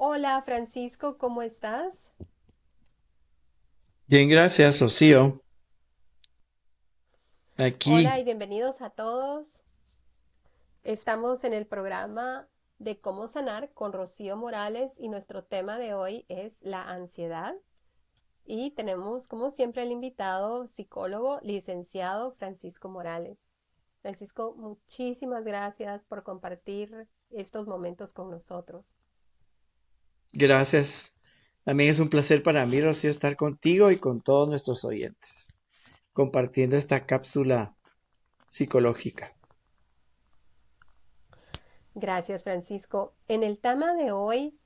Hola Francisco, ¿cómo estás? Bien, gracias, Rocío. Hola Aquí, y bienvenidos a todos. Estamos en el programa de cómo sanar con Rocío Morales y nuestro tema de hoy es la ansiedad. Y tenemos, como siempre, el invitado psicólogo licenciado Francisco Morales. Francisco, muchísimas gracias por compartir estos momentos con nosotros. gracias. También es un placer para mí, Rocío, estar contigo y con todos nuestros oyentes, compartiendo esta cápsula psicológica. Gracias, Francisco. En el tema de hoy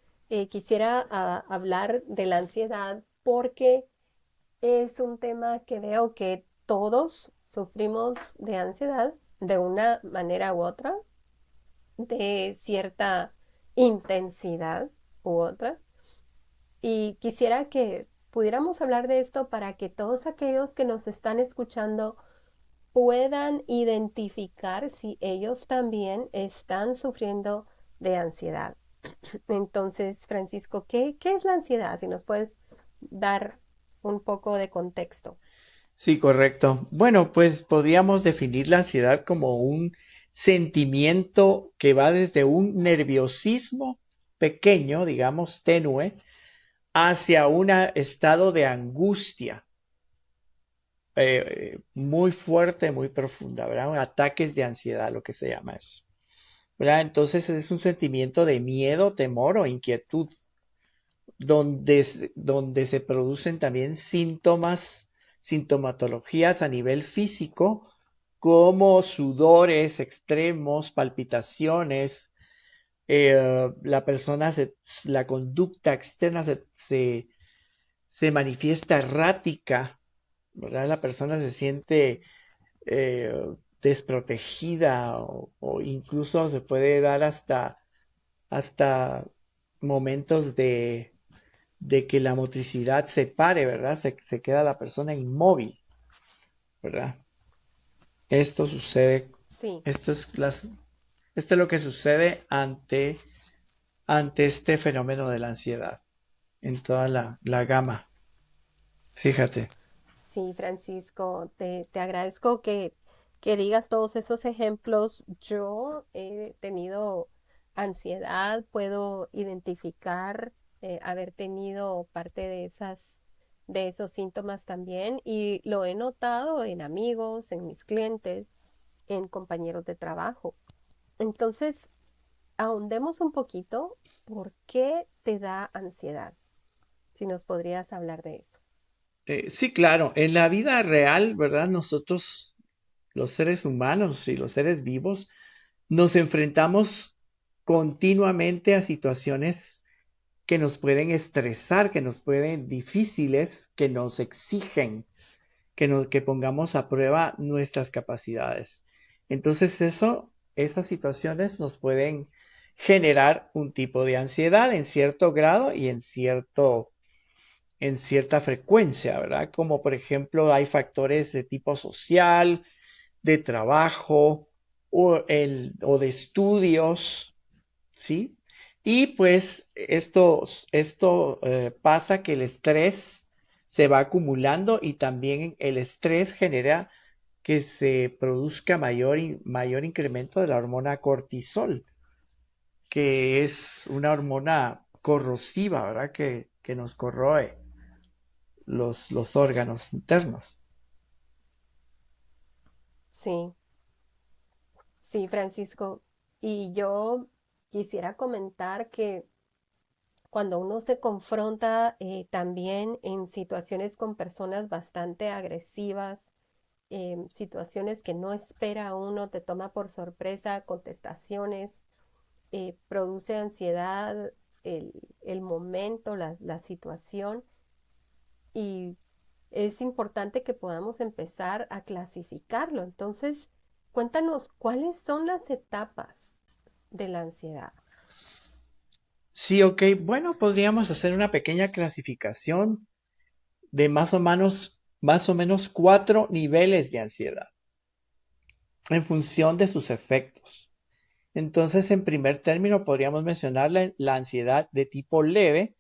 quisiera hablar de la ansiedad porque es un tema que veo que todos sufrimos de ansiedad de una manera u otra, de cierta intensidad u otra. Y quisiera que pudiéramos hablar de esto para que todos aquellos que nos están escuchando puedan identificar si ellos también están sufriendo de ansiedad. Entonces, Francisco, ¿qué es la ansiedad? Si nos puedes dar un poco de contexto. Sí, correcto. Bueno, pues podríamos definir la ansiedad como un sentimiento que va desde un nerviosismo pequeño, digamos, tenue, hacia un estado de angustia muy fuerte, muy profunda, ¿verdad? Ataques de ansiedad, lo que se llama eso. ¿Verdad? Entonces es un sentimiento de miedo, temor o inquietud, donde se producen también síntomas, sintomatologías a nivel físico, como sudores extremos, palpitaciones, la la conducta externa se manifiesta errática, ¿verdad? La persona se siente eh, desprotegida o incluso se puede dar hasta momentos de que la motricidad se pare, ¿verdad? Se queda la persona inmóvil, ¿verdad? Esto sucede, Sí, esto es esto es lo que sucede ante este fenómeno de la ansiedad en toda la gama. Fíjate. sí, Francisco, te agradezco que digas todos esos ejemplos. Yo he tenido ansiedad, puedo identificar haber tenido parte de esos síntomas también y lo he notado en amigos, en mis clientes, en compañeros de trabajo. Entonces, ahondemos un poquito, ¿por qué te da ansiedad? Si nos podrías hablar de eso. Sí, claro, en la vida real, ¿verdad? Nosotros, los seres humanos y los seres vivos, nos enfrentamos continuamente a situaciones que nos pueden estresar, que nos pueden difíciles, que nos exigen que pongamos a prueba nuestras capacidades. Entonces esas situaciones nos pueden generar un tipo de ansiedad en cierto grado y en cierta frecuencia, ¿verdad? Como por ejemplo hay factores de tipo social, de trabajo o de estudios, ¿sí? Y pues esto pasa que el estrés se va acumulando y también el estrés genera que se produzca mayor incremento de la hormona cortisol, que es una hormona corrosiva, ¿verdad? Que nos corroe los órganos internos. Sí, sí, Francisco. Y yo quisiera comentar que cuando uno se confronta también en situaciones con personas bastante agresivas, situaciones que no espera uno, te toma por sorpresa, contestaciones, produce ansiedad el, el momento, la situación. Y es importante que podamos empezar a clasificarlo. Entonces, cuéntanos cuáles son las etapas de la ansiedad. Sí, ok. Bueno, podríamos hacer una pequeña clasificación de más o menos 4 niveles de ansiedad en función de sus efectos. Entonces, en primer término, podríamos mencionar la ansiedad de tipo leve,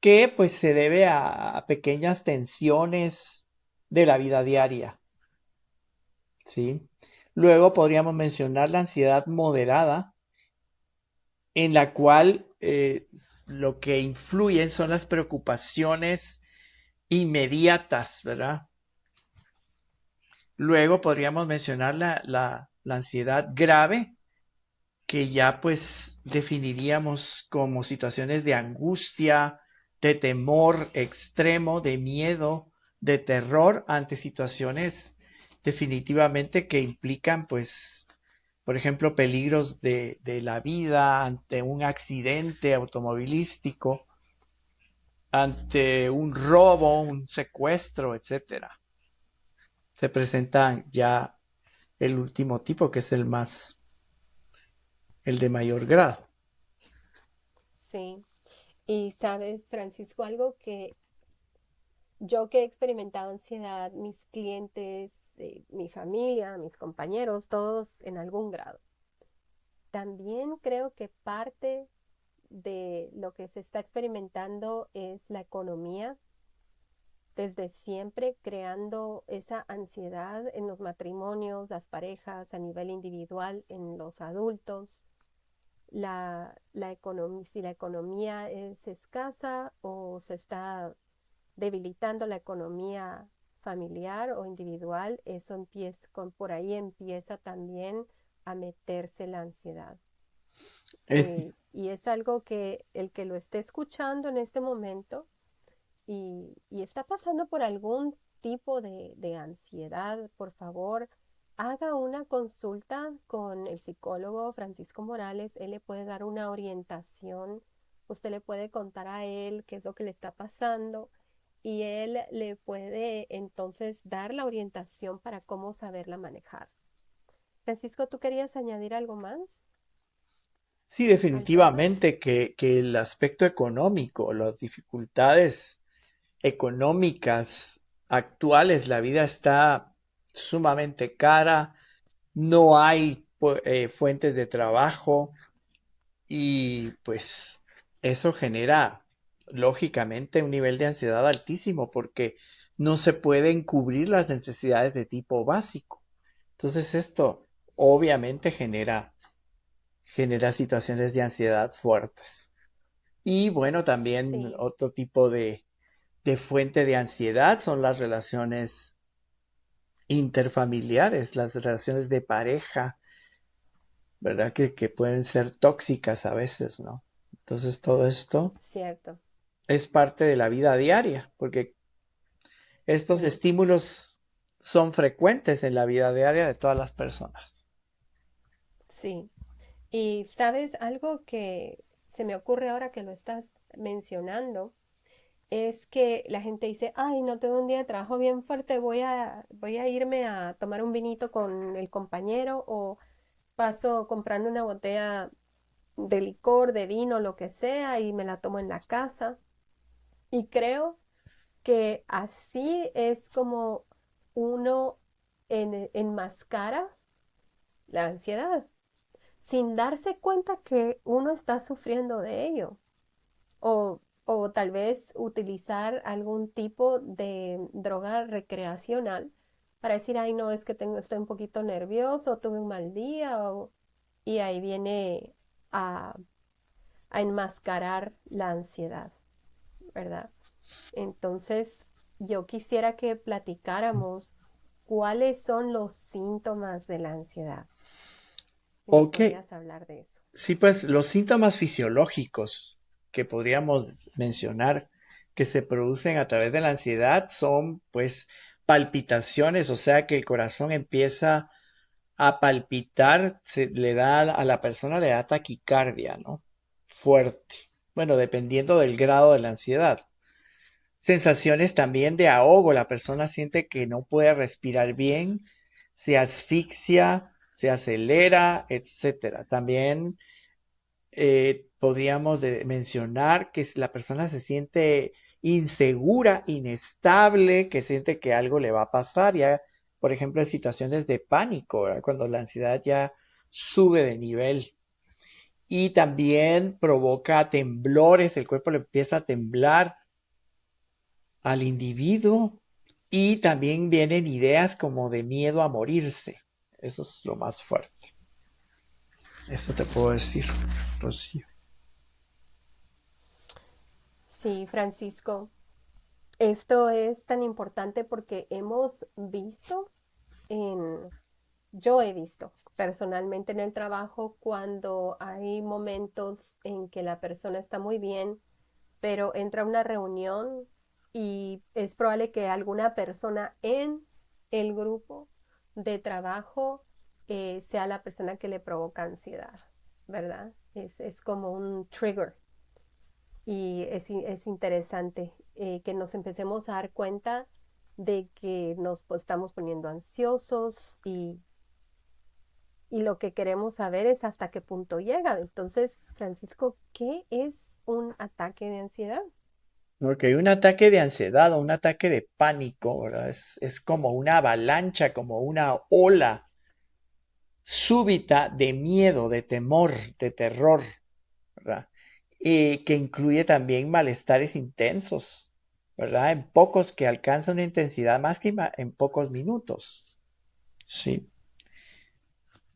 que pues se debe a pequeñas tensiones de la vida diaria, ¿sí? Luego podríamos mencionar la ansiedad moderada, en la cual lo que influyen son las preocupaciones inmediatas, ¿verdad? Luego podríamos mencionar la ansiedad grave, que ya pues definiríamos como situaciones de angustia, de temor extremo, de miedo, de terror ante situaciones definitivamente que implican pues, por ejemplo, peligros de la vida, ante un accidente automovilístico, ante un robo, un secuestro, etcétera. Se presenta ya el último tipo, que es el de mayor grado. Sí. Y sabes, Francisco, algo que yo que he experimentado ansiedad, mis clientes, mi familia, mis compañeros, todos en algún grado. También creo que parte de lo que se está experimentando es la economía, desde siempre creando esa ansiedad en los matrimonios, las parejas, a nivel individual, en los adultos. Si la economía es escasa o se está debilitando la economía familiar o individual, eso empieza, por ahí empieza también a meterse la ansiedad. Es Y es algo que el que lo esté escuchando en este momento y está pasando por algún tipo de ansiedad, por favor, haga una consulta con el psicólogo Francisco Morales. Él le puede dar una orientación. Usted le puede contar a él qué es lo que le está pasando y él le puede entonces dar la orientación para cómo saberla manejar. Francisco, ¿tú querías añadir algo más Sí, al tema? definitivamente que el aspecto económico, las dificultades económicas actuales, la vida está sumamente cara, no hay fuentes de trabajo y pues eso genera lógicamente un nivel de ansiedad altísimo porque no se pueden cubrir las necesidades de tipo básico. Entonces esto obviamente genera situaciones de ansiedad fuertes. Y bueno, también Sí, otro tipo de fuente de ansiedad son las relaciones interfamiliares, las relaciones de pareja, ¿verdad? Que pueden ser tóxicas a veces, ¿no? Entonces todo esto cierto. es parte de la vida diaria, porque estos Sí, estímulos son frecuentes en la vida diaria de todas las personas. sí. Y sabes, algo que se me ocurre ahora que lo estás mencionando es que la gente dice, ay, no tengo un día de trabajo bien fuerte, voy a irme a tomar un vinito con el compañero o paso comprando una botella de licor, de vino, lo que sea, y me la tomo en la casa. Y creo que así es como uno enmascara la ansiedad, sin darse cuenta que uno está sufriendo de ello. O tal vez utilizar algún tipo de droga recreacional para decir, ay, no, es que estoy un poquito nervioso, tuve un mal día, y ahí viene a, a enmascarar la ansiedad, ¿verdad? Entonces, yo quisiera que platicáramos cuáles son los síntomas de la ansiedad. ¿Y nos Ok, podrías hablar de eso? sí, pues los síntomas fisiológicos que podríamos mencionar que se producen a través de la ansiedad son pues palpitaciones, o sea que el corazón empieza a palpitar, le da a la persona le da taquicardia, ¿no? Fuerte. Bueno, dependiendo del grado de la ansiedad. Sensaciones también de ahogo, la persona siente que no puede respirar bien, se asfixia, se acelera, etcétera. También podríamos mencionar que la persona se siente insegura, inestable, que siente que algo le va a pasar, ya, por ejemplo, en situaciones de pánico, ¿verdad? Cuando la ansiedad ya sube de nivel. Y también provoca temblores, el cuerpo le empieza a temblar al individuo y también vienen ideas como de miedo a morirse. Eso es lo más fuerte. Eso te puedo decir, Rocío. Sí, Francisco, esto es tan importante porque hemos visto en, yo he visto personalmente en el trabajo cuando hay momentos en que la persona está muy bien, pero entra a una reunión y es probable que alguna persona en el grupo de trabajo sea la persona que le provoca ansiedad, ¿verdad? Es como un trigger y es interesante que nos empecemos a dar cuenta de que nos estamos poniendo ansiosos y lo que queremos saber es hasta qué punto llega. Entonces, Francisco, ¿qué es un ataque de ansiedad? Porque un ataque de ansiedad o un ataque de pánico, ¿verdad? Es como una avalancha, como una ola súbita de miedo, de temor, de terror, ¿verdad? Y que incluye también malestares intensos, ¿verdad? En pocos que alcanza una intensidad máxima en pocos minutos. Sí.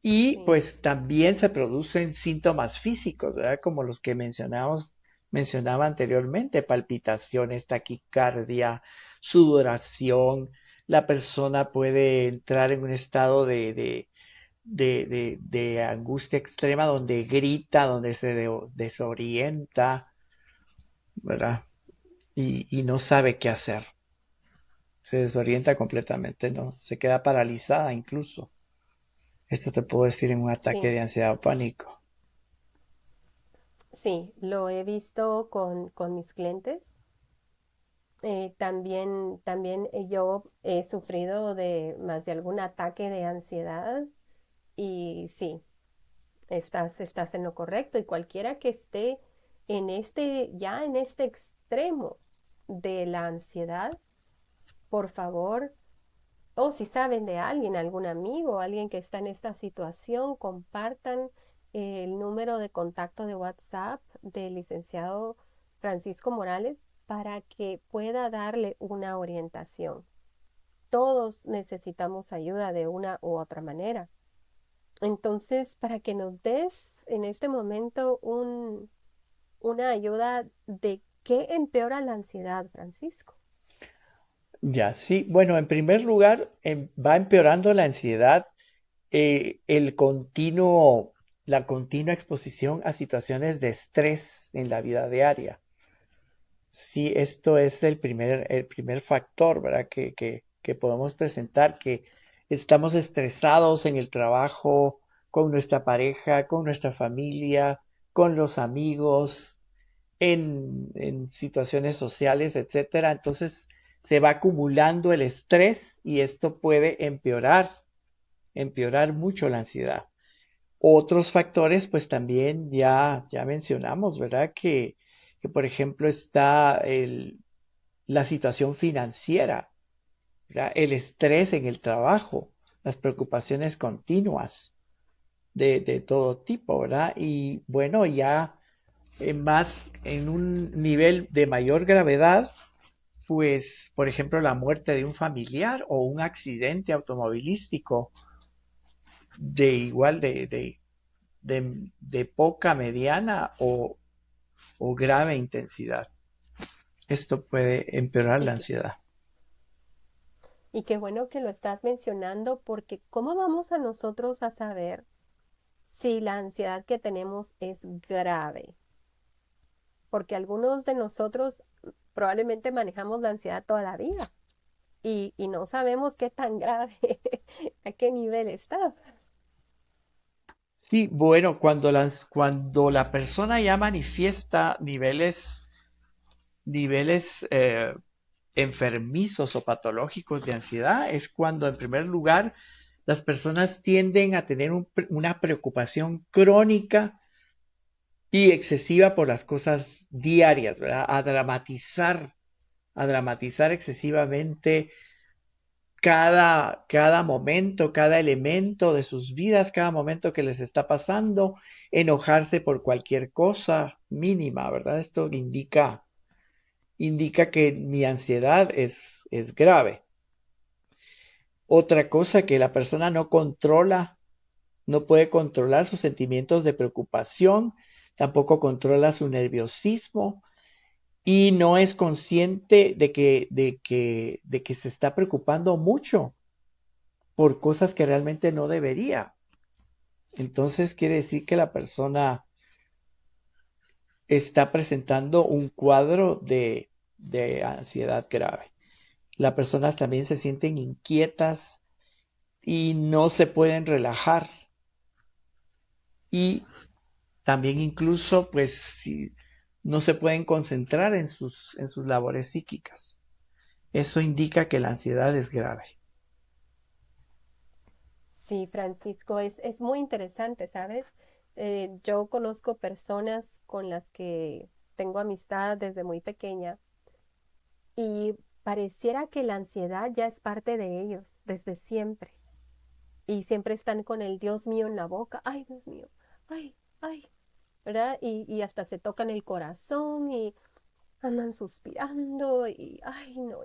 Y Sí, pues también se producen síntomas físicos, ¿verdad? Como los que mencionaba anteriormente, palpitaciones, taquicardia, sudoración. La persona puede entrar en un estado de angustia extrema donde grita, donde se desorienta, ¿verdad? Y no sabe qué hacer. Se desorienta completamente, ¿no? Se queda paralizada incluso. Esto te puedo decir en un ataque sí, de ansiedad o pánico. sí, lo he visto con mis clientes. También yo he sufrido de más de algún ataque de ansiedad y sí, estás en lo correcto y cualquiera que esté ya en este extremo de la ansiedad, por favor, o si saben de alguien, algún amigo, alguien que está en esta situación, compartan el número de contacto de WhatsApp del licenciado Francisco Morales para que pueda darle una orientación. Todos necesitamos ayuda de una u otra manera. Entonces, para que nos des en este momento una ayuda de qué empeora la ansiedad, Francisco. Ya, sí. Bueno, en primer lugar, va empeorando la ansiedad, el la continua exposición a situaciones de estrés en la vida diaria. Sí, esto es el primer factor, ¿verdad? Que podemos presentar, que estamos estresados en el trabajo, con nuestra pareja, con nuestra familia, con los amigos, en situaciones sociales, etcétera. Entonces se va acumulando el estrés y esto puede empeorar mucho la ansiedad. Otros factores, pues también ya mencionamos, ¿verdad? Que por ejemplo está la situación financiera, ¿verdad? El estrés en el trabajo, las preocupaciones continuas de todo tipo, ¿verdad? Y bueno, ya más en un nivel de mayor gravedad, pues, por ejemplo, la muerte de un familiar o un accidente automovilístico de igual de poca, mediana o grave intensidad. Esto puede empeorar Y la qué, ansiedad. y qué bueno que lo estás mencionando porque ¿cómo vamos a nosotros a saber si la ansiedad que tenemos es grave? Porque algunos de nosotros probablemente manejamos la ansiedad toda la vida y no sabemos qué tan grave, a qué nivel está. Sí, bueno, cuando la persona ya manifiesta niveles enfermizos o patológicos de ansiedad, es cuando en primer lugar las personas tienden a tener una preocupación crónica y excesiva por las cosas diarias, ¿verdad? A dramatizar excesivamente cada momento, cada elemento de sus vidas, cada momento que les está pasando, enojarse por cualquier cosa mínima, ¿verdad? Esto indica que mi ansiedad es grave. Otra cosa que la persona no controla, no puede controlar sus sentimientos de preocupación, tampoco controla su nerviosismo y no es consciente de que se está preocupando mucho por cosas que realmente no debería. Entonces quiere decir que la persona está presentando un cuadro de ansiedad grave. Las personas también se sienten inquietas y no se pueden relajar. Y también incluso, pues, si no se pueden concentrar en sus labores psíquicas. Eso indica que la ansiedad es grave. Sí, Francisco, es muy interesante, ¿sabes? Yo conozco personas con las que tengo amistad desde muy pequeña y pareciera que la ansiedad ya es parte de ellos desde siempre. Y siempre están con el Dios mío en la boca. Ay, Dios mío, ay, ay, ¿verdad? Y hasta se tocan el corazón y andan suspirando y, ay, no,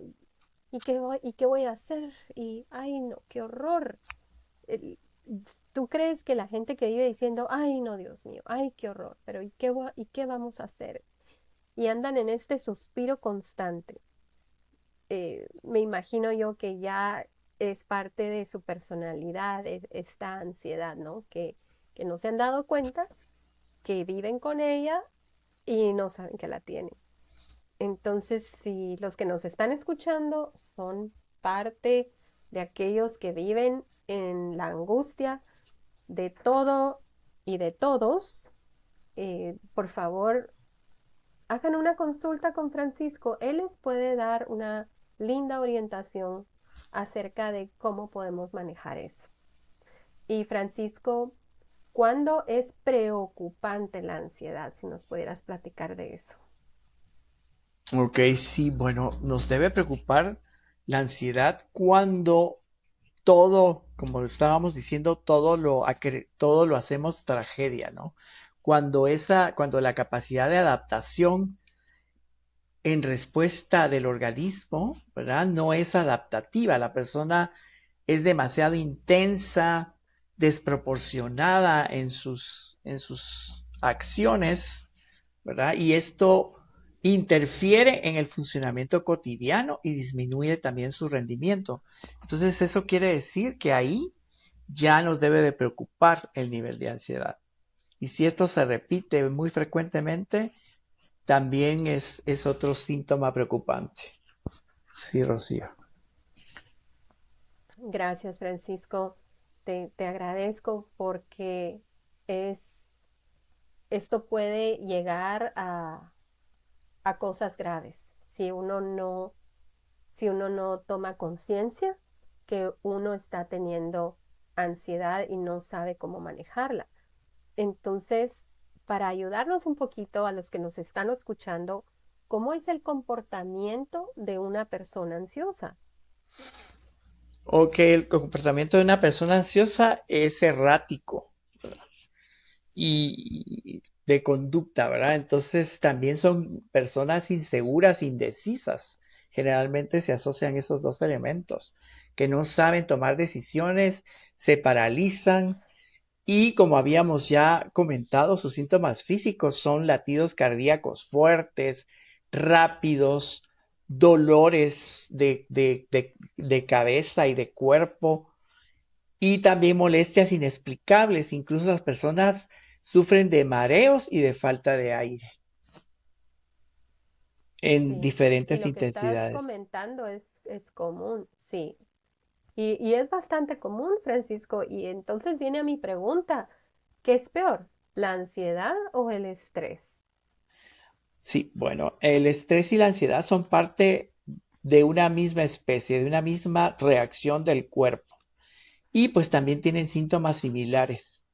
y qué voy a hacer? Y, ay, no, qué horror. El- ¿Tú crees que la gente que vive diciendo, ay, no, Dios mío, ay, qué horror, pero y qué vamos a hacer? Y andan en este suspiro constante. Me imagino yo que ya es parte de su personalidad, esta ansiedad, ¿no? Que no se han dado cuenta, que viven con ella y no saben que la tienen. Entonces, si los que nos están escuchando son parte de aquellos que viven en la angustia de todo y de todos, por favor, hagan una consulta con Francisco. Él les puede dar una linda orientación acerca de cómo podemos manejar eso. Y Francisco, ¿cuándo es preocupante la ansiedad? Si nos pudieras platicar de eso. Ok, sí, bueno, nos debe preocupar la ansiedad cuando todo, como estábamos diciendo, todo lo hacemos tragedia, ¿no? Cuando la capacidad de adaptación en respuesta del organismo, ¿verdad? No es adaptativa. La persona es demasiado intensa, desproporcionada en sus acciones, ¿verdad? Y esto interfiere en el funcionamiento cotidiano y disminuye también su rendimiento. Entonces, eso quiere decir que ahí ya nos debe de preocupar el nivel de ansiedad. Y si esto se repite muy frecuentemente, también es otro síntoma preocupante. Sí, Rocío. Gracias, Francisco. Te agradezco porque es, esto puede llegar a cosas graves si uno no toma conciencia que uno está teniendo ansiedad y no sabe cómo manejarla. Entonces, para ayudarnos un poquito a los que nos están escuchando, ¿cómo es el comportamiento de una persona ansiosa? Ok, el comportamiento de una persona ansiosa es errático y de conducta, ¿verdad? Entonces también son personas inseguras, indecisas. Generalmente se asocian esos dos elementos, que no saben tomar decisiones, se paralizan y como habíamos ya comentado, sus síntomas físicos son latidos cardíacos fuertes, rápidos, dolores de cabeza y de cuerpo y también molestias inexplicables. Incluso las personas sufren de mareos y de falta de aire en Sí, y diferentes lo que estás intensidades. comentando es común, sí. Y es bastante común, Francisco. Y entonces viene a mi pregunta, ¿qué es peor, la ansiedad o el estrés? Sí, bueno, el estrés y la ansiedad son parte de una misma especie, de una misma reacción del cuerpo. Y pues también tienen síntomas similares,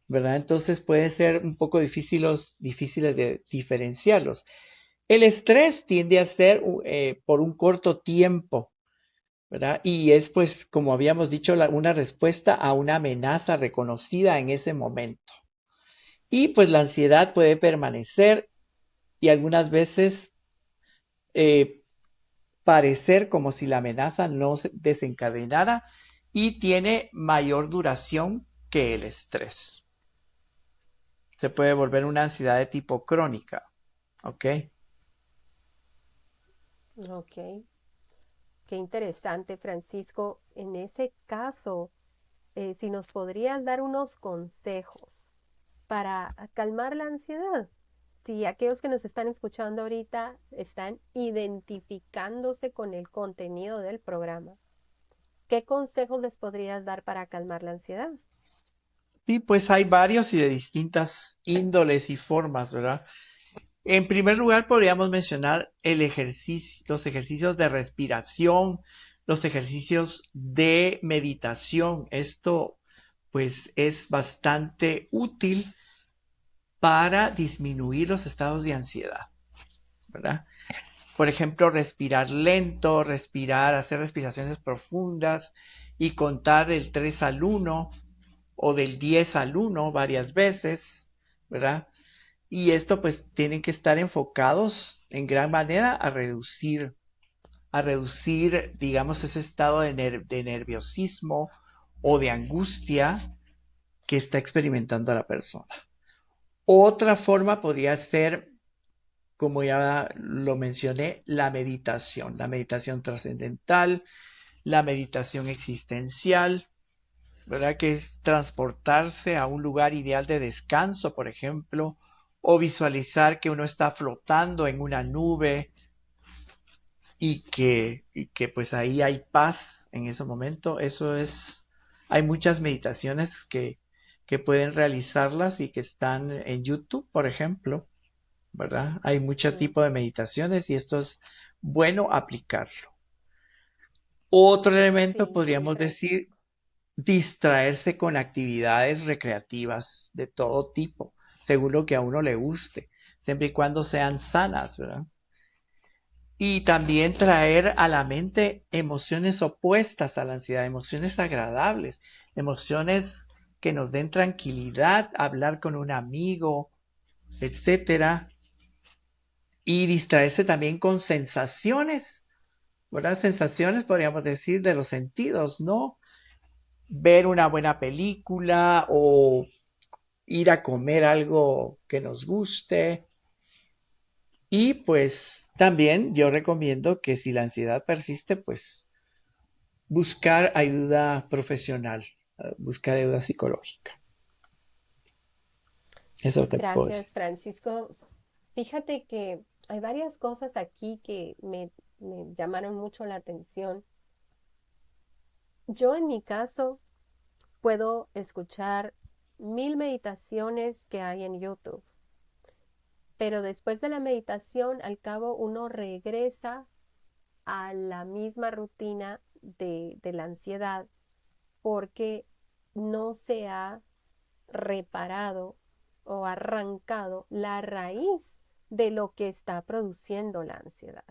¿verdad? Entonces puede ser un poco difíciles de diferenciarlos. El estrés tiende a ser por un corto tiempo, ¿verdad? Y es pues, como habíamos dicho, una respuesta a una amenaza reconocida en ese momento. Y pues la ansiedad puede permanecer y algunas veces eh, parecer como si la amenaza no se desencadenara y tiene mayor duración que el estrés. Se puede volver una ansiedad de tipo crónica, ¿ok? Ok, qué interesante, Francisco. En ese caso, si nos podrías dar unos consejos para calmar la ansiedad. Si aquellos que nos están escuchando ahorita están identificándose con el contenido del programa, ¿qué consejos les podrías dar para calmar la ansiedad? Y pues hay varios y de distintas índoles y formas, ¿verdad? En primer lugar, podríamos mencionar los ejercicios de respiración, los ejercicios de meditación. Esto, pues, es bastante útil para disminuir los estados de ansiedad, ¿verdad? Por ejemplo, respirar lento, hacer respiraciones profundas y contar del 3 al 1 o del 10 al 1 varias veces, ¿verdad? Y esto pues tienen que estar enfocados en gran manera a reducir, digamos, ese estado de nerviosismo o de angustia que está experimentando la persona. Otra forma podría ser, como ya lo mencioné, la meditación trascendental, la meditación existencial, ¿verdad? Que es transportarse a un lugar ideal de descanso, por ejemplo, o visualizar que uno está flotando en una nube y que pues ahí hay paz en ese momento. Hay muchas meditaciones que pueden realizarlas y que están en YouTube, por ejemplo, ¿verdad? Hay mucho Sí, tipo de meditaciones y esto es bueno aplicarlo. Otro elemento sí, sí, podríamos decir Francisco. distraerse con actividades recreativas de todo tipo, según lo que a uno le guste, siempre y cuando sean sanas, ¿verdad? Y también traer a la mente emociones opuestas a la ansiedad, emociones agradables, emociones que nos den tranquilidad, hablar con un amigo, etcétera, y distraerse también con sensaciones, ¿verdad? Sensaciones, podríamos decir, de los sentidos, ¿no? Ver una buena película o ir a comer algo que nos guste. Y pues también yo recomiendo que si la ansiedad persiste, pues buscar ayuda profesional, buscar ayuda psicológica. Eso te puedo decir. Gracias, Francisco. Fíjate que hay varias cosas aquí que me llamaron mucho la atención. Yo en mi caso puedo escuchar 1000 meditaciones que hay en YouTube, pero después de la meditación, al cabo, uno regresa a la misma rutina de la ansiedad porque no se ha reparado o arrancado la raíz de lo que está produciendo la ansiedad.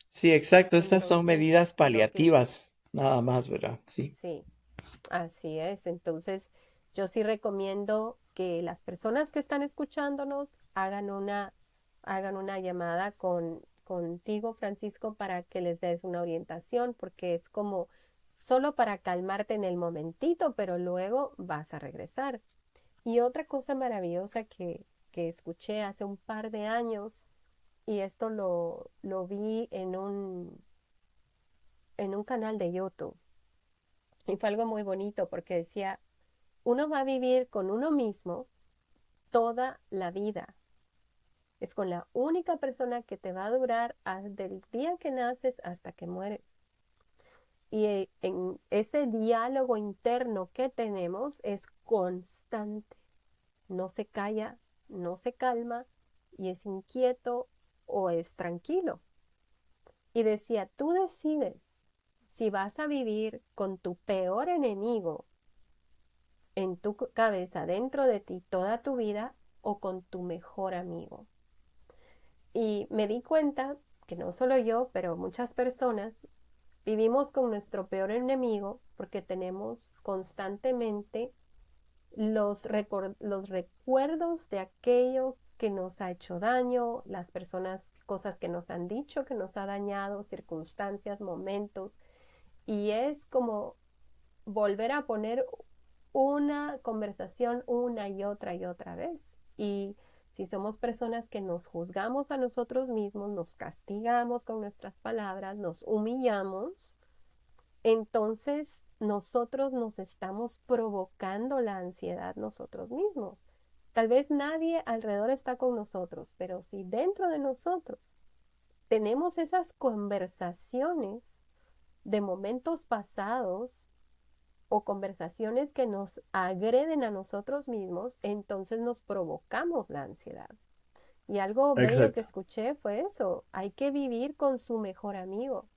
Sí, exacto. Estas son Entonces, medidas lo que, paliativas, nada más, ¿verdad? Sí. sí, así es. Entonces, yo sí recomiendo que las personas que están escuchándonos hagan una llamada contigo, Francisco, para que les des una orientación, porque es como solo para calmarte en el momentito, pero luego vas a regresar. Y otra cosa maravillosa que escuché hace un par de años, y esto lo vi en un canal de YouTube, y fue algo muy bonito porque decía, uno va a vivir con uno mismo toda la vida. Es con la única persona que te va a durar desde el día que naces hasta que mueres. Y en ese diálogo interno que tenemos es constante. No se calla, no se calma y es inquieto o es tranquilo. Y decía, tú decides si vas a vivir con tu peor enemigo en tu cabeza, dentro de ti toda tu vida o con tu mejor amigo. Y me di cuenta que no solo yo, pero muchas personas Vivimos con nuestro peor enemigo porque tenemos constantemente los recuerdos de aquello que nos ha hecho daño, las personas, cosas que nos han dicho que nos ha dañado, circunstancias, momentos, y es como volver a poner una conversación una y otra vez. Y si somos personas que nos juzgamos a nosotros mismos, nos castigamos con nuestras palabras, nos humillamos, entonces nosotros nos estamos provocando la ansiedad nosotros mismos. Tal vez nadie alrededor está con nosotros, pero si dentro de nosotros tenemos esas conversaciones de momentos pasados o conversaciones que nos agreden a nosotros mismos, entonces nos provocamos la ansiedad. Y algo bello que Exacto. escuché fue eso, hay que vivir con su mejor amigo.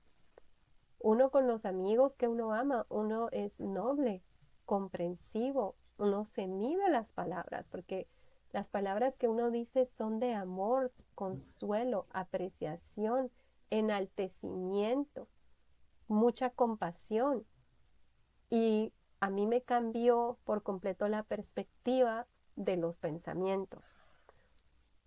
Uno con los amigos que uno ama, uno es noble, comprensivo, uno se mide las palabras, porque las palabras que uno dice son de amor, consuelo, apreciación, enaltecimiento, mucha compasión. Y a mí me cambió por completo la perspectiva de los pensamientos.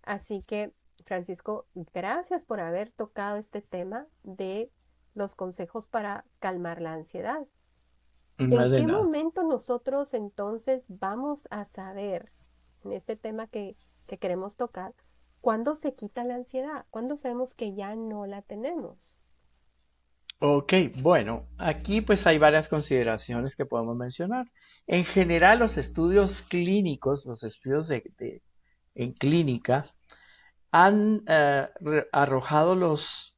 Así que, Francisco, gracias por haber tocado este tema de los consejos para calmar la ansiedad. No ¿En es de qué nada. momento nosotros entonces vamos a saber, en este tema que queremos tocar, cuándo se quita la ansiedad? ¿Cuándo sabemos que ya no la tenemos? Ok, bueno, aquí pues hay varias consideraciones que podemos mencionar. En general, los estudios clínicos, los estudios en clínica, han arrojado los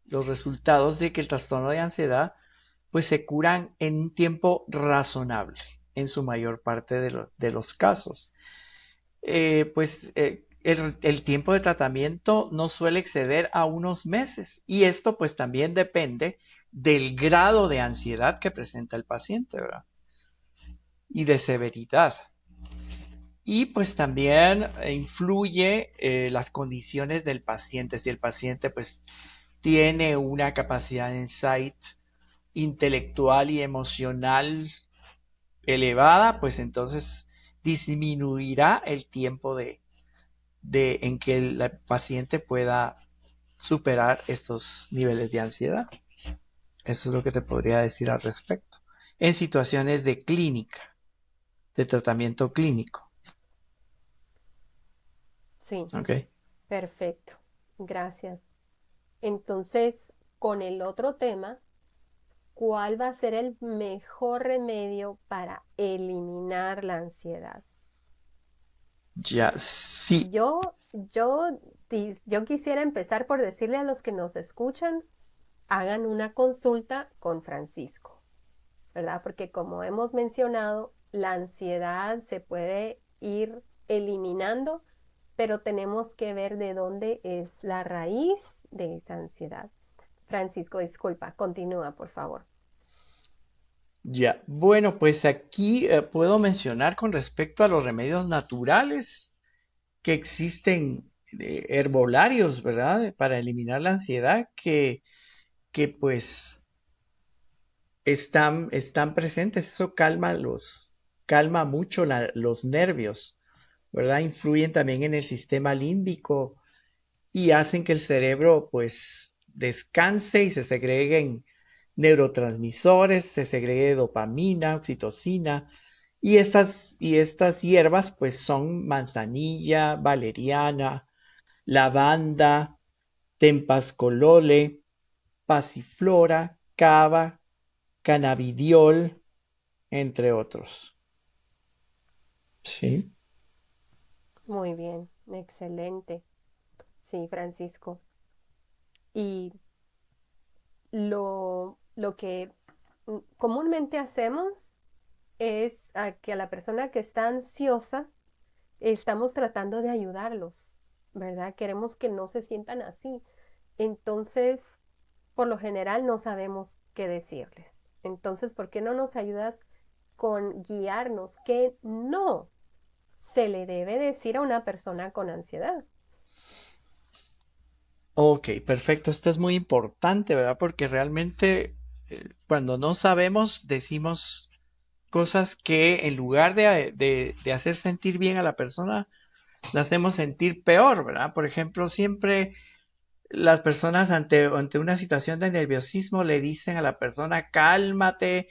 resultados de que el trastorno de ansiedad pues se curan en un tiempo razonable, en su mayor parte de los casos. El tiempo de tratamiento no suele exceder a unos meses y esto pues también depende del grado de ansiedad que presenta el paciente, ¿verdad? Y de severidad. Y pues también influye las condiciones del paciente. Si el paciente pues tiene una capacidad de insight intelectual y emocional elevada, pues entonces disminuirá el tiempo en que el paciente pueda superar estos niveles de ansiedad. Eso es lo que te podría decir al respecto. En situaciones de clínica, de tratamiento clínico. Sí, ¿Ok? perfecto. Gracias. Entonces, con el otro tema, ¿cuál va a ser el mejor remedio para eliminar la ansiedad? Ya, sí. Yo quisiera empezar por decirle a los que nos escuchan, hagan una consulta con Francisco, ¿verdad? Porque como hemos mencionado, la ansiedad se puede ir eliminando, pero tenemos que ver de dónde es la raíz de esa ansiedad. Francisco, disculpa, continúa, por favor. Ya. Bueno, pues aquí puedo mencionar con respecto a los remedios naturales que existen, herbolarios, ¿verdad? Para eliminar la ansiedad que pues están presentes. Eso calma mucho los nervios, ¿verdad? Influyen también en el sistema límbico y hacen que el cerebro pues descanse y se segreguen neurotransmisores, se segregue dopamina, oxitocina. Y estas hierbas pues son manzanilla, valeriana, lavanda, tempascolole, pasiflora, cava, cannabidiol, entre otros. Sí. Muy bien, excelente. Sí, Francisco. Y lo que comúnmente hacemos es a que a la persona que está ansiosa estamos tratando de ayudarlos, ¿verdad? Queremos que no se sientan así. Entonces, por lo general no sabemos qué decirles. Entonces, ¿por qué no nos ayudas con guiarnos que no se le debe decir a una persona con ansiedad? Ok, perfecto. Esto es muy importante, ¿verdad? Porque realmente, Cuando no sabemos, decimos cosas que en lugar de hacer sentir bien a la persona, la hacemos sentir peor, ¿verdad? Por ejemplo, siempre las personas ante una situación de nerviosismo le dicen a la persona, cálmate,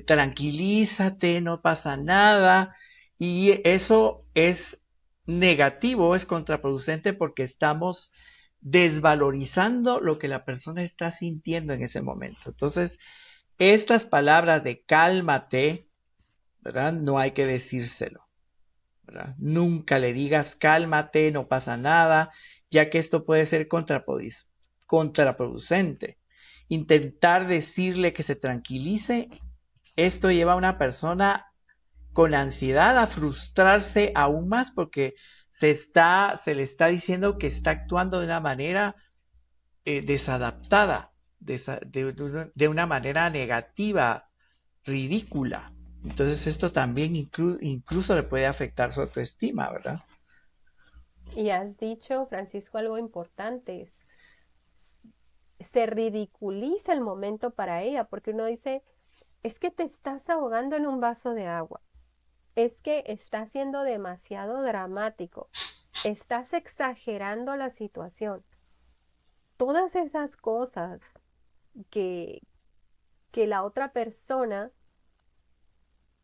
tranquilízate, no pasa nada. Y eso es negativo, es contraproducente porque estamos desvalorizando lo que la persona está sintiendo en ese momento. Entonces, estas palabras de cálmate, ¿verdad? No hay que decírselo, ¿verdad? Nunca le digas cálmate, no pasa nada, ya que esto puede ser contraproducente. Intentar decirle que se tranquilice, esto lleva a una persona con ansiedad a frustrarse aún más porque se le está diciendo que está actuando de una manera desadaptada, de una manera negativa, ridícula. Entonces esto también incluso le puede afectar su autoestima, ¿verdad? Y has dicho, Francisco, algo importante. Se ridiculiza el momento para ella, porque uno dice, es que te estás ahogando en un vaso de agua, es que estás siendo demasiado dramático, estás exagerando la situación. Todas esas cosas que, que la otra persona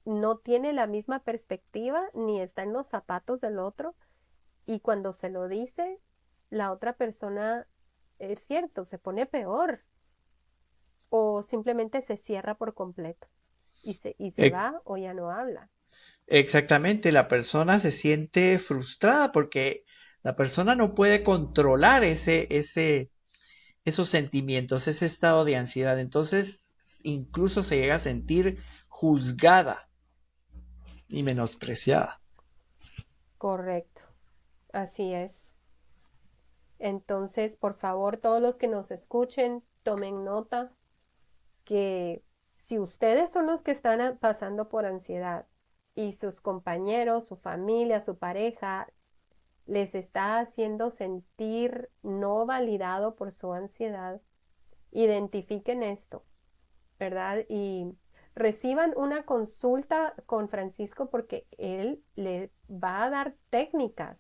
no tiene la misma perspectiva ni está en los zapatos del otro, y cuando se lo dice, la otra persona, es cierto, se pone peor o simplemente se cierra por completo y se E- va o ya no habla. Exactamente, la persona se siente frustrada porque la persona no puede controlar esos sentimientos, ese estado de ansiedad. Entonces, incluso se llega a sentir juzgada y menospreciada. Correcto, así es. Entonces, por favor, todos los que nos escuchen, tomen nota que si ustedes son los que están pasando por ansiedad y sus compañeros, su familia, su pareja les está haciendo sentir no validado por su ansiedad, identifiquen esto, ¿verdad? Y reciban una consulta con Francisco porque él le va a dar técnicas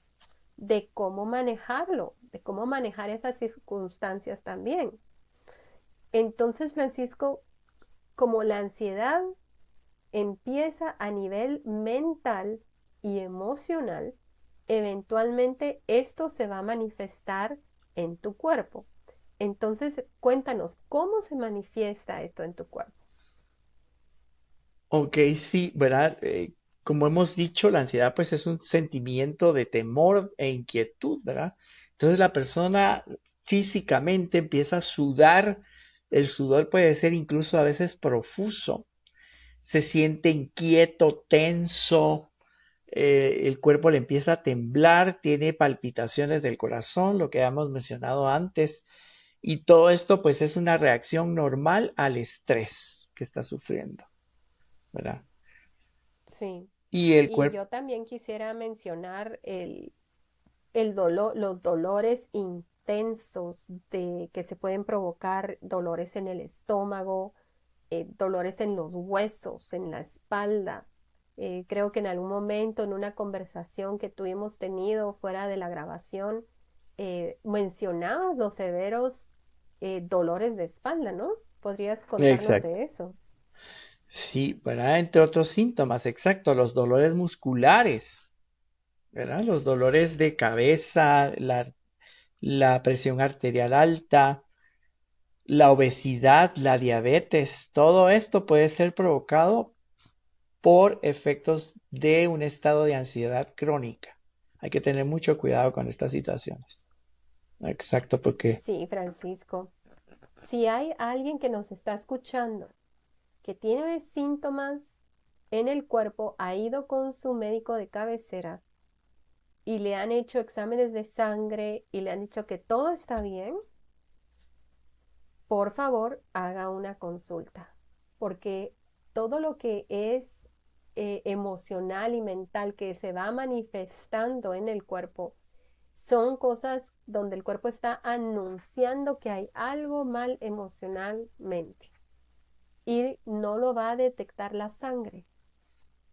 de cómo manejarlo, de cómo manejar esas circunstancias también. Entonces, Francisco, como la ansiedad empieza a nivel mental y emocional, eventualmente esto se va a manifestar en tu cuerpo. Entonces, cuéntanos, ¿cómo se manifiesta esto en tu cuerpo? Ok, sí, ¿verdad? Como hemos dicho, la ansiedad pues es un sentimiento de temor e inquietud, ¿verdad? Entonces la persona físicamente empieza a sudar, el sudor puede ser incluso a veces profuso, se siente inquieto, tenso, el cuerpo le empieza a temblar, tiene palpitaciones del corazón, lo que hemos mencionado antes, y todo esto pues es una reacción normal al estrés que está sufriendo, ¿verdad? Sí. Y el Y cuerpo, yo también quisiera mencionar el dolor, los dolores intensos de que se pueden provocar dolores en el estómago, dolores en los huesos, en la espalda. Creo que en algún momento en una conversación que tuvimos tenido fuera de la grabación, mencionabas los severos dolores de espalda, ¿no? ¿Podrías contarnos exacto. de eso? Sí, ¿verdad? Entre otros síntomas, exacto, los dolores musculares, ¿verdad? Los dolores de cabeza, la presión arterial alta, la obesidad, la diabetes, todo esto puede ser provocado por efectos de un estado de ansiedad crónica. Hay que tener mucho cuidado con estas situaciones. Exacto, porque Sí, Francisco. Si hay alguien que nos está escuchando que tiene síntomas en el cuerpo, ha ido con su médico de cabecera y le han hecho exámenes de sangre y le han dicho que todo está bien, por favor, haga una consulta, porque todo lo que es emocional y mental que se va manifestando en el cuerpo son cosas donde el cuerpo está anunciando que hay algo mal emocionalmente y no lo va a detectar la sangre.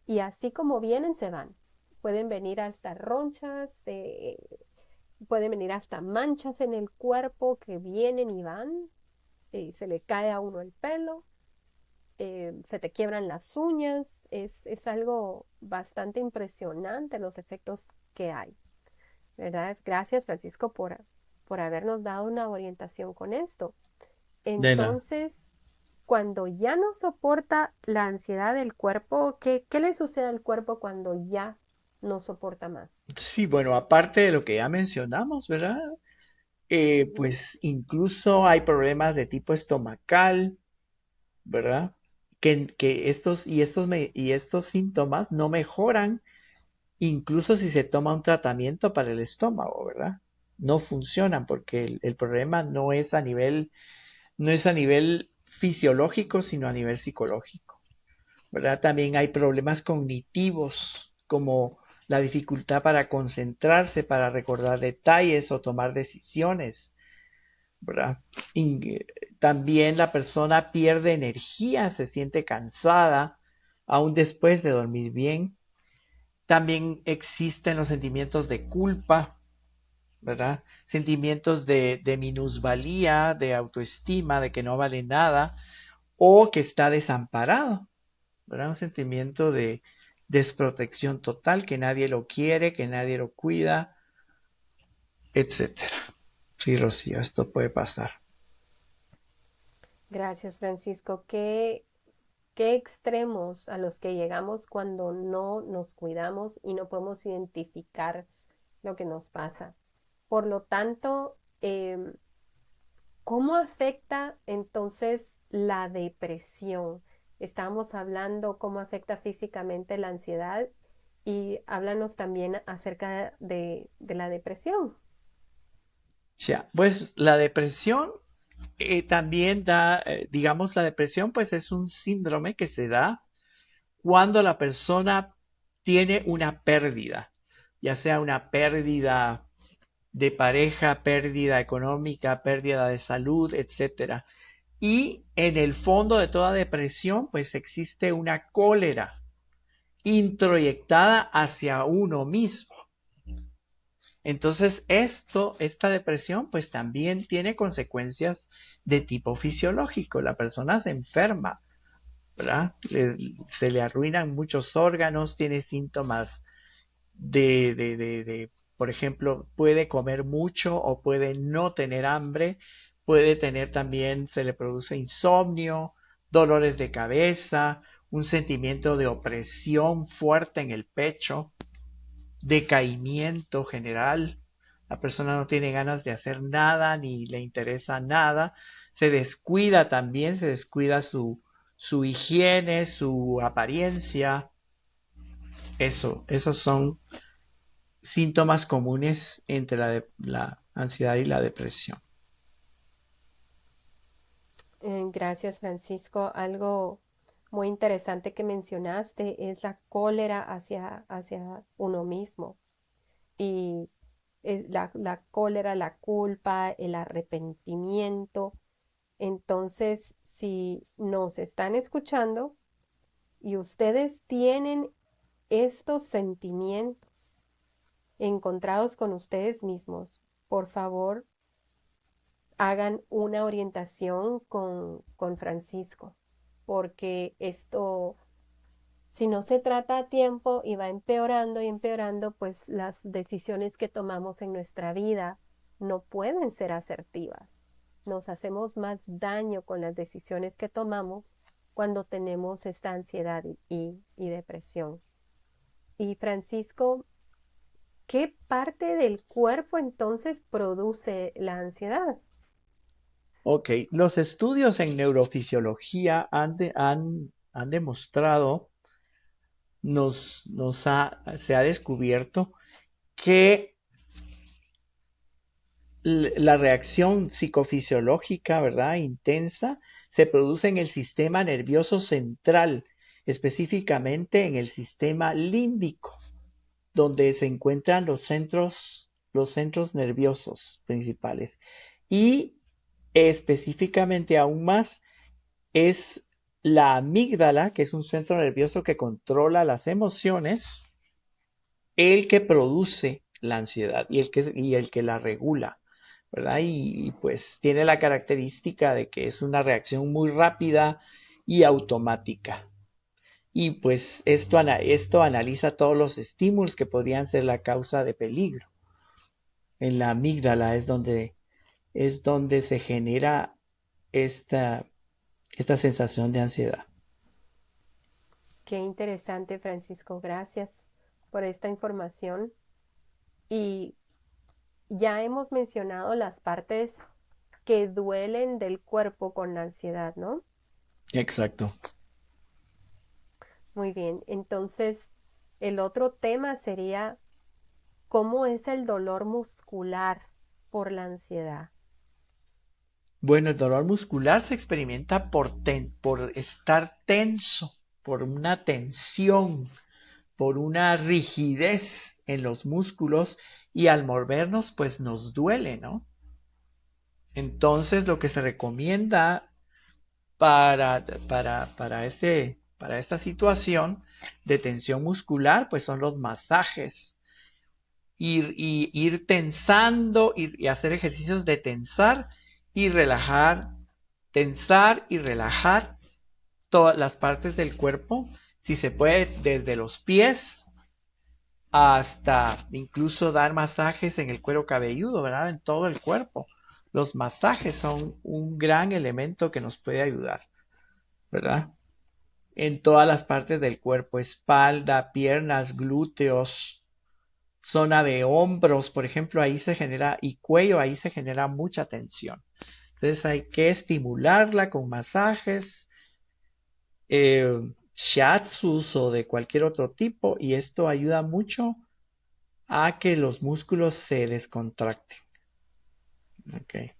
Y así como vienen, se van. Pueden venir hasta ronchas, pueden venir hasta manchas en el cuerpo que vienen y van, se le cae a uno el pelo, se te quiebran las uñas, es algo bastante impresionante los efectos que hay, ¿verdad? Gracias, Francisco, por habernos dado una orientación con esto. De nada. Entonces, cuando ya no soporta la ansiedad del cuerpo, ¿qué le sucede al cuerpo cuando ya no soporta más? Sí, bueno, aparte de lo que ya mencionamos, ¿verdad? Ujú. Pues incluso hay problemas de tipo estomacal, ¿verdad? Que estos síntomas no mejoran incluso si se toma un tratamiento para el estómago, ¿verdad? No funcionan porque el problema no es a nivel fisiológico, sino a nivel psicológico, ¿verdad? También hay problemas cognitivos como la dificultad para concentrarse, para recordar detalles o tomar decisiones, ¿verdad? Y también la persona pierde energía, se siente cansada, aún después de dormir bien. También existen los sentimientos de culpa, ¿verdad? Sentimientos de minusvalía, de autoestima, de que no vale nada o que está desamparado, ¿verdad? Un sentimiento de desprotección total, que nadie lo quiere, que nadie lo cuida, etcétera. Sí, Rocío, esto puede pasar. Gracias, Francisco. ¿Qué extremos a los que llegamos cuando no nos cuidamos y no podemos identificar lo que nos pasa? Por lo tanto, ¿cómo afecta entonces la depresión? Estamos hablando cómo afecta físicamente la ansiedad y háblanos también acerca de la depresión. Ya, pues la depresión también da, digamos, la depresión pues es un síndrome que se da cuando la persona tiene una pérdida, ya sea una pérdida de pareja, pérdida económica, pérdida de salud, etcétera. Y en el fondo de toda depresión, pues existe una cólera introyectada hacia uno mismo. Entonces, esta depresión, pues también tiene consecuencias de tipo fisiológico. La persona se enferma, ¿verdad? Se le arruinan muchos órganos, tiene síntomas por ejemplo, puede comer mucho o puede no tener hambre, puede tener también, se le produce insomnio, dolores de cabeza, un sentimiento de opresión fuerte en el pecho, decaimiento general. La persona no tiene ganas de hacer nada ni le interesa nada. Se descuida también, se descuida su higiene, su apariencia. Esos son síntomas comunes entre la ansiedad y la depresión. Gracias, Francisco. Algo muy interesante que mencionaste es la cólera hacia uno mismo. Y la cólera, la culpa, el arrepentimiento. Entonces, si nos están escuchando y ustedes tienen estos sentimientos encontrados con ustedes mismos, por favor, hagan una orientación con Francisco, porque esto, si no se trata a tiempo y va empeorando y empeorando, pues las decisiones que tomamos en nuestra vida no pueden ser asertivas. Nos hacemos más daño con las decisiones que tomamos cuando tenemos esta ansiedad y depresión. Y Francisco, ¿qué parte del cuerpo entonces produce la ansiedad? Ok, los estudios en neurofisiología han demostrado, se ha descubierto que la reacción psicofisiológica, ¿verdad? Intensa, se produce en el sistema nervioso central, específicamente en el sistema límbico, donde se encuentran los centros los centros nerviosos principales. Y específicamente aún más es la amígdala, que es un centro nervioso que controla las emociones, el que produce la ansiedad y el que la regula, ¿verdad? Pues tiene la característica de que es una reacción muy rápida y automática. Y pues esto analiza todos los estímulos que podrían ser la causa de peligro. En la amígdala es donde se genera esta, esta sensación de ansiedad. Qué interesante, Francisco. Gracias por esta información. Y ya hemos mencionado las partes que duelen del cuerpo con la ansiedad, ¿no? Exacto. Muy bien. Entonces, el otro tema sería cómo es el dolor muscular por la ansiedad. Bueno, el dolor muscular se experimenta por estar tenso, por una tensión, por una rigidez en los músculos y al movernos pues nos duele, ¿no? Entonces lo que se recomienda para esta situación de tensión muscular pues son los masajes. Ir tensando y hacer ejercicios de tensar y relajar todas las partes del cuerpo, si se puede desde los pies hasta incluso dar masajes en el cuero cabelludo, ¿verdad? En todo el cuerpo. Los masajes son un gran elemento que nos puede ayudar, ¿verdad? En todas las partes del cuerpo, espalda, piernas, glúteos, zona de hombros, por ejemplo, ahí se genera, y cuello, ahí se genera mucha tensión. Entonces hay que estimularla con masajes, shiatsus o de cualquier otro tipo, y esto ayuda mucho a que los músculos se descontracten. Okay.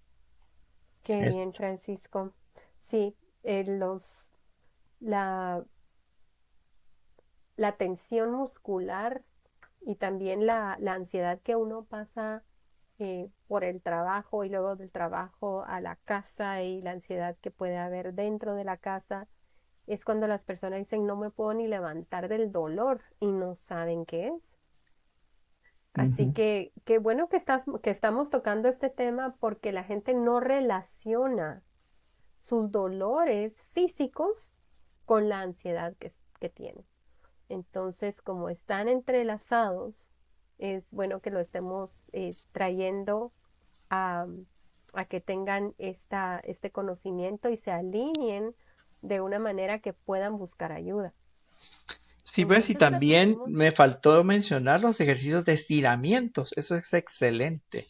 Qué Es- bien, Francisco. Sí, eh, los, la, la tensión muscular y también la ansiedad que uno pasa por el trabajo y luego del trabajo a la casa y la ansiedad que puede haber dentro de la casa es cuando las personas dicen no me puedo ni levantar del dolor y no saben qué es. Así Ujú. que qué bueno que estamos tocando este tema porque la gente no relaciona sus dolores físicos con la ansiedad que tienen. Entonces, como están entrelazados, es bueno que lo estemos trayendo a, a que tengan este conocimiento y se alineen de una manera que puedan buscar ayuda. Sí, pues y Entonces, también platiquemos. me faltó mencionar los ejercicios de estiramientos. Eso es excelente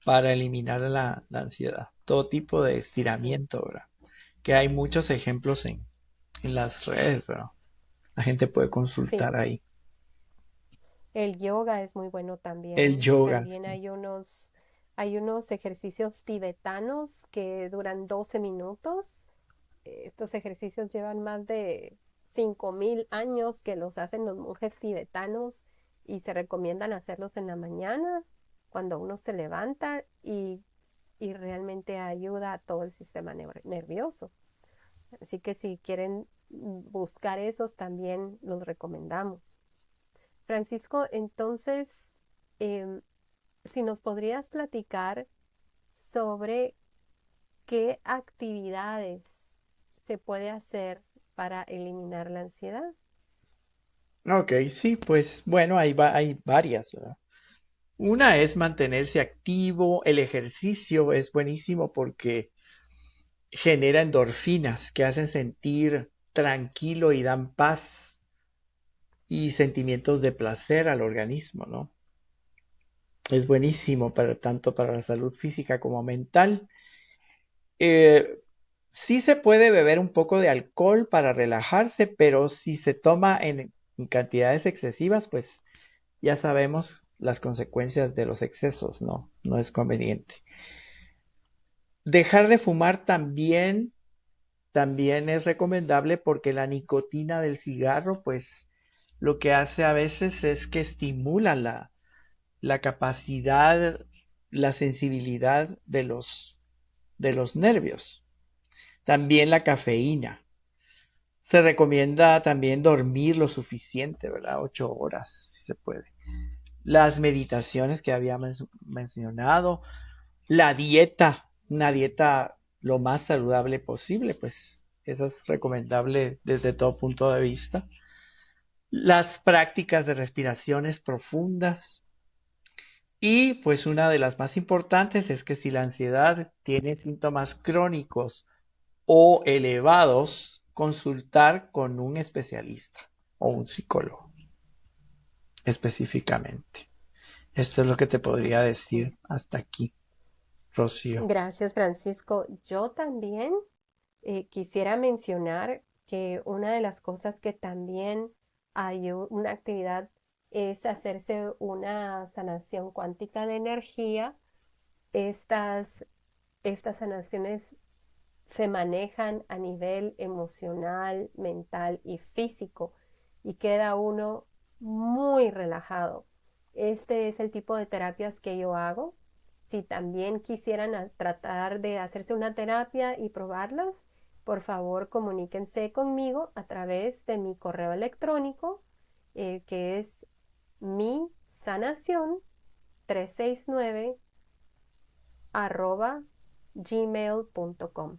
para eliminar la ansiedad. Todo tipo de Sí, estiramiento, ¿verdad? Que hay muchos ejemplos en las redes, ¿verdad? La gente puede sí. consultar ahí. El yoga es muy bueno El también. yoga, También sí. hay unos ejercicios tibetanos que duran 12 minutos. Estos ejercicios llevan más de 5.000 años que los hacen los monjes tibetanos y se recomiendan hacerlos en la mañana cuando uno se levanta y realmente ayuda a todo el sistema nervioso. Así que si quieren buscar esos, también los recomendamos. Francisco, entonces, em, si nos podrías platicar sobre qué actividades se puede hacer para eliminar la ansiedad. Ok, sí, pues bueno, hay varias, ¿verdad? Una es mantenerse activo, el ejercicio es buenísimo porque genera endorfinas que hacen sentir tranquilo y dan paz y sentimientos de placer al organismo, ¿no? Es buenísimo tanto para la salud física como mental. Eh, sí se puede beber un poco de alcohol para relajarse, pero si se toma en cantidades excesivas, pues ya sabemos las consecuencias de los excesos, ¿no? No es conveniente. Dejar de fumar también es recomendable porque la nicotina del cigarro, pues lo que hace a veces es que estimula la capacidad, la sensibilidad de los nervios. También la cafeína. Se recomienda también dormir lo suficiente, ¿verdad? 8 horas, si se puede. Las meditaciones que había mencionado, la dieta, una dieta lo más saludable posible, pues eso es recomendable desde todo punto de vista. Las prácticas de respiraciones profundas y pues una de las más importantes es que si la ansiedad tiene síntomas crónicos o elevados, consultar con un especialista o un psicólogo específicamente. Esto es lo que te podría Sí. decir hasta aquí, Rocío. Gracias, Francisco. Yo también quisiera mencionar que una de las cosas que también hay una actividad es hacerse una sanación cuántica de energía. Estas, estas sanaciones se manejan a nivel emocional, mental y físico y queda uno muy relajado. Este es el tipo de terapias que yo hago. Si también quisieran tratar de hacerse una terapia y probarlas, por favor comuníquense conmigo a través de mi correo electrónico, que es mi sanación 369 gmail.com.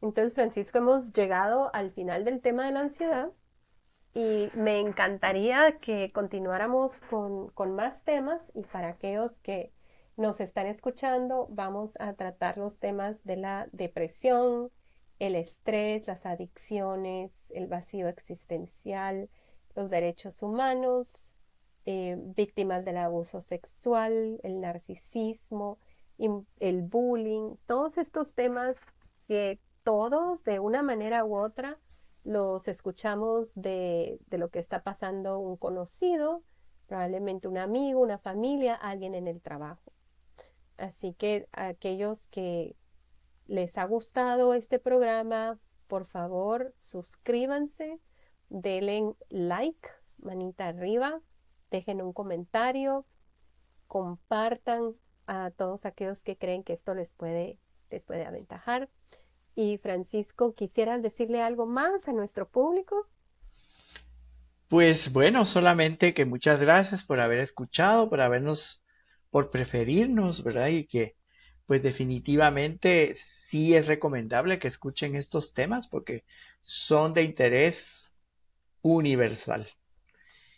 Entonces, Francisco, hemos llegado al final del tema de la ansiedad y me encantaría que continuáramos con más temas y para aquellos que nos están escuchando, vamos a tratar los temas de la depresión, el estrés, las adicciones, el vacío existencial, los derechos humanos, víctimas del abuso sexual, el narcisismo, el bullying, todos estos temas que todos de una manera u otra los escuchamos de lo que está pasando un conocido, probablemente un amigo, una familia, alguien en el trabajo. Así que a aquellos que les ha gustado este programa, por favor, suscríbanse, denle like, manita arriba, dejen un comentario, compartan a todos aquellos que creen que esto les puede aventajar. Y Francisco, ¿quisieras decirle algo más a nuestro público? Pues bueno, solamente que muchas gracias por haber escuchado, por habernos, por preferirnos, ¿verdad? Y que pues definitivamente sí es recomendable que escuchen estos temas porque son de interés universal.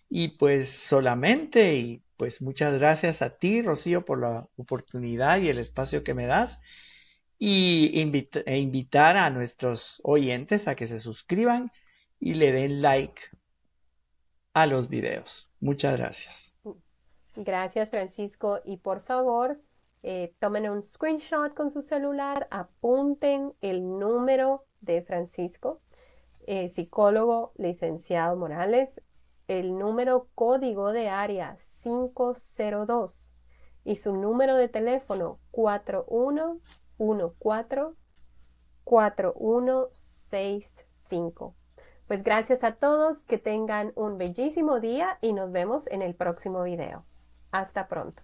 Y pues solamente, y pues muchas gracias a ti, Rocío, por la oportunidad y el espacio que me das. Y invitar a nuestros oyentes a que se suscriban y le den like a los videos. Muchas gracias. Gracias, Francisco. Y por favor, tomen un screenshot con su celular, apunten el número de Francisco, psicólogo licenciado Morales, el número código de área 502 y su número de teléfono 4114-4165. Pues gracias a todos, que tengan un bellísimo día y nos vemos en el próximo video. Hasta pronto.